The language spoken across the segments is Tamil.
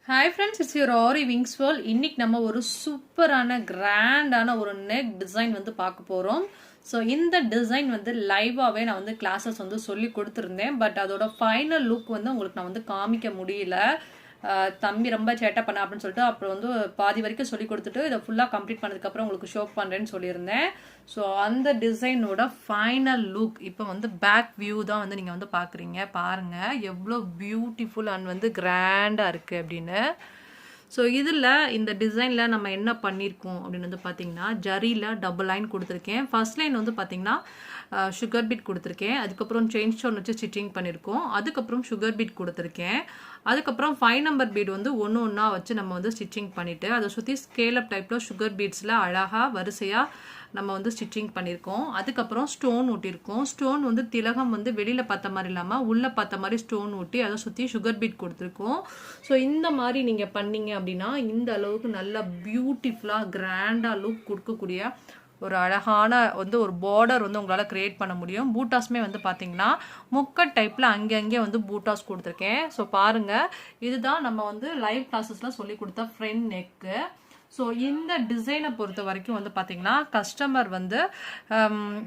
Hi friends, it's your Aariwingsworld. இன்னைக்கு நம்ம ஒரு சூப்பரான கிராண்டான ஒரு நெக் டிசைன் வந்து பார்க்க போறோம். ஸோ இந்த டிசைன் வந்து லைவாகவே நான் வந்து கிளாஸஸ் வந்து சொல்லி கொடுத்துருந்தேன். பட் அதோட ஃபைனல் லுக் வந்து உங்களுக்கு நான் வந்து காமிக்க முடியல. தம்பி ரொம்ப சேட்டை பண்ண அப்படின்னு சொல்லிட்டு அப்புறம் வந்து பாதி வரைக்கும் சொல்லி கொடுத்துட்டு இதை ஃபுல்லாக கம்ப்ளீட் பண்ணதுக்கப்புறம் உங்களுக்கு ஷோ பண்ணுறேன்னு சொல்லியிருந்தேன். ஸோ அந்த டிசைனோட ஃபைனல் லுக் இப்போ வந்து பேக் வியூ தான் வந்து நீங்கள் வந்து பார்க்குறீங்க. பாருங்கள் எவ்வளோ பியூட்டிஃபுல் அண்ட் வந்து கிராண்டாக இருக்குது அப்படின்னு. ஸோ இதில் இந்த டிசைனில் நம்ம என்ன பண்ணியிருக்கோம் அப்படின்னு வந்து பார்த்தீங்கன்னா ஜரியில் டபுள் லைன் கொடுத்துருக்கேன். ஃபர்ஸ்ட் லைன் வந்து பார்த்தீங்கன்னா சுகர் பீட் கொடுத்துருக்கேன். அதுக்கப்புறம் செயின் ஸ்டோன் வச்சு ஸ்டிச்சிங் பண்ணியிருக்கோம். அதுக்கப்புறம் சுகர் பீட் கொடுத்துருக்கேன். அதுக்கப்புறம் 5 நம்பர் பீட் வந்து ஒன்று ஒன்றா வச்சு நம்ம வந்து ஸ்டிச்சிங் பண்ணிவிட்டு அதை சுற்றி ஸ்கேல் அப் டைப்பில் சுகர் பீட்ஸில் அழகாக வரிசையாக நம்ம வந்து ஸ்டிச்சிங் பண்ணியிருக்கோம். அதுக்கப்புறம் ஸ்டோன் ஊட்டியிருக்கோம். ஸ்டோன் வந்து திலகம் வந்து வெளியில் பார்த்த மாதிரி இல்லாமல் உள்ளே பார்த்த மாதிரி ஸ்டோன் ஊட்டி அதை சுற்றி சுகர் பீட் கொடுத்துருக்கோம். ஸோ இந்த மாதிரி நீங்கள் பண்ணீங்க அப்படின்னா இந்த அளவுக்கு நல்ல பியூட்டிஃபுல்லாக கிராண்டாக லுக் கொடுக்கக்கூடிய ஒரு அழகான வந்து ஒரு பார்டர் வந்து உங்களால் க்ரியேட் பண்ண முடியும். பூட்டாஸுமே வந்து பார்த்தீங்கன்னா முக்கட் டைப்பில் அங்கங்கே வந்து பூட்டாஸ் கொடுத்துருக்கேன். ஸோ பாருங்கள், இதுதான் நம்ம வந்து லைவ் கிளாஸஸில் சொல்லி கொடுத்த ஃப்ரண்ட் நெக்கு. ஸோ இந்த டிசைனை பொறுத்த வரைக்கும் வந்து பார்த்தீங்கன்னா கஸ்டமர் வந்து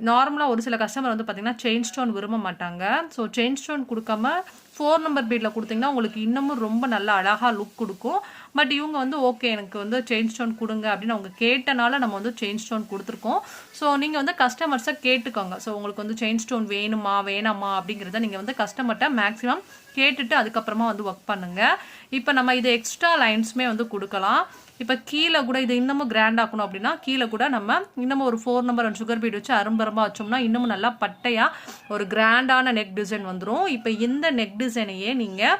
நார்மலாக ஒரு சில கஸ்டமர் வந்து பார்த்தீங்கன்னா செயின் ஸ்டோன் விரும்ப மாட்டாங்க. ஸோ செயின் ஸ்டோன் கொடுக்காம 4 நம்பர் பீட்டில் கொடுத்தீங்கன்னா உங்களுக்கு இன்னமும் ரொம்ப நல்லா அழகாக லுக் கொடுக்கும். பட் இவங்க வந்து ஓகே எனக்கு வந்து செயின் ஸ்டோன் கொடுங்க அப்படின்னு அவங்க கேட்டனால நம்ம வந்து செயின் ஸ்டோன் கொடுத்துருக்கோம். ஸோ நீங்கள் வந்து கஸ்டமர்ஸை கேட்டுக்கோங்க. ஸோ உங்களுக்கு வந்து செயின் ஸ்டோன் வேணுமா வேணாமா அப்படிங்கிறத நீங்கள் வந்து கஸ்டமர்கிட்ட மேக்ஸிமம் கேட்டுட்டு அதுக்கப்புறமா வந்து ஒர்க் பண்ணுங்கள். இப்போ நம்ம இது எக்ஸ்ட்ரா லைன்ஸுமே வந்து கொடுக்கலாம். இப்போ கீழே கூட இது இன்னமும் கிராண்ட் ஆக்கணும் அப்படின்னா கீழே கூட நம்ம இன்னமும் ஒரு 4 நம்பர் அண்ட் சுகர் பீட் வச்சு அரும்பரமாக வச்சோம்னா இன்னமும் நல்லா பட்டையாக ஒரு கிராண்டான நெக் டிசைன் வந்துடும். இப்போ இந்த நெக் டிசைனையே நீங்கள்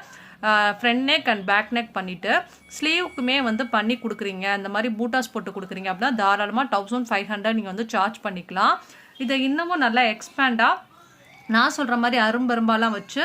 front neck and back neck பண்ணிவிட்டு ஸ்லீவுக்குமே வந்து பண்ணி கொடுக்குறீங்க, இந்த மாதிரி பூட்டாஸ் போட்டு கொடுக்குறீங்க அப்படின்னா தாராளமாக 1500 நீங்கள் வந்து சார்ஜ் பண்ணிக்கலாம். இதை இன்னமும் நல்லா எக்ஸ்பேண்டாக நான் சொல்கிற மாதிரி அரும்பரும்பாலாம் வச்சு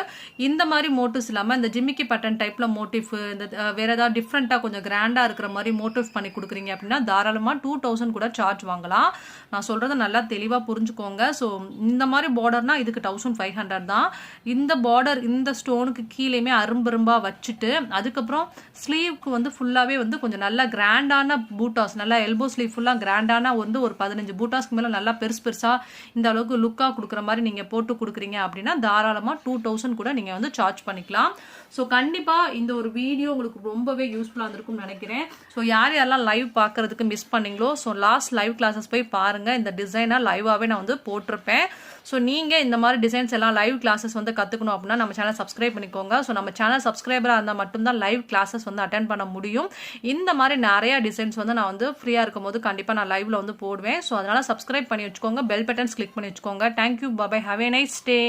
இந்த மாதிரி மோட்டிவ்ஸ் இல்லாமல் இந்த ஜிமிக்கி பட்டன் டைப்பில் மோட்டிவ் இந்த வேறு ஏதாவது டிஃப்ரெண்ட்டாக கொஞ்சம் கிராண்டாக இருக்கிற மாதிரி மோட்டிவ் பண்ணி கொடுக்குறீங்க அப்படின்னா தாராளமாக 2000 கூட சார்ஜ் வாங்கலாம். நான் சொல்கிறத நல்லா தெளிவாக புரிஞ்சுக்கோங்க. ஸோ இந்த மாதிரி பார்டர்னால் இதுக்கு 1500 தான். இந்த பார்டர் இந்த ஸ்டோனுக்கு கீழேயுமே அரும்பரும்பாக வச்சுட்டு அதுக்கப்புறம் ஸ்லீவுக்கு வந்து ஃபுல்லாகவே வந்து கொஞ்சம் நல்லா கிராண்டான பூட்டாஸ், நல்லா எல்போ ஸ்லீவ் ஃபுல்லாக கிராண்டான வந்து ஒரு 15 பூட்டாஸ்க்கு மேலே நல்லா பெருசாக இந்த அளவுக்கு லுக்காக கொடுக்குற மாதிரி நீங்கள் போட்டு கொடுக்குறீங்க அப்படின்னா தாராளமாக 2000 கூட நீங்கள் வந்து சார்ஜ் பண்ணிக்கலாம். ஸோ கண்டிப்பாக இந்த ஒரு வீடியோ உங்களுக்கு ரொம்பவே யூஸ்ஃபுல்லாக இருந்திருக்கும்னு நினைக்கிறேன். ஸோ யாரெல்லாம் லைவ் பார்க்கறதுக்கு மிஸ் பண்ணீங்களோ ஸோ லாஸ்ட் லைவ் கிளாஸஸ் போய் பாருங்கள். இந்த டிசைனாக லைவாகவே நான் வந்து போட்டிருப்பேன். ஸோ நீங்கள் இந்த மாதிரி டிசைன்ஸ் எல்லாம் லைவ் கிளாஸஸ் வந்து கற்றுக்கணும் அப்படின்னா நம்ம சேனல் சப்ஸ்கிரைப் பண்ணிக்கோங்க. ஸோ நம்ம சேனல் சப்ஸ்கிரைபராக இருந்தால் மட்டும்தான் லைவ் கிளாஸஸ் வந்து அட்டென்ட் பண்ண முடியும். இந்த மாதிரி நிறைய டிசைன்ஸ் வந்து நான் வந்து ஃப்ரீயாக இருக்கும் போது கண்டிப்பாக நான் லைவ்ல வந்து போடுவேன். ஸோ அதனால் சப்ஸ்கிரைப் பண்ணி வச்சுக்கோங்க, பெல் பட்டன்ஸ் கிளிக் பண்ணி வச்சுக்கோங்க. Thank you, bye, have a nice day.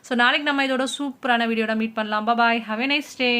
So நாளைக்கு நம்ம இதோட சூப்பரான வீடியோட மீட் பண்ணலாம். பாய், ஹாவ் ஏ நைஸ் டே.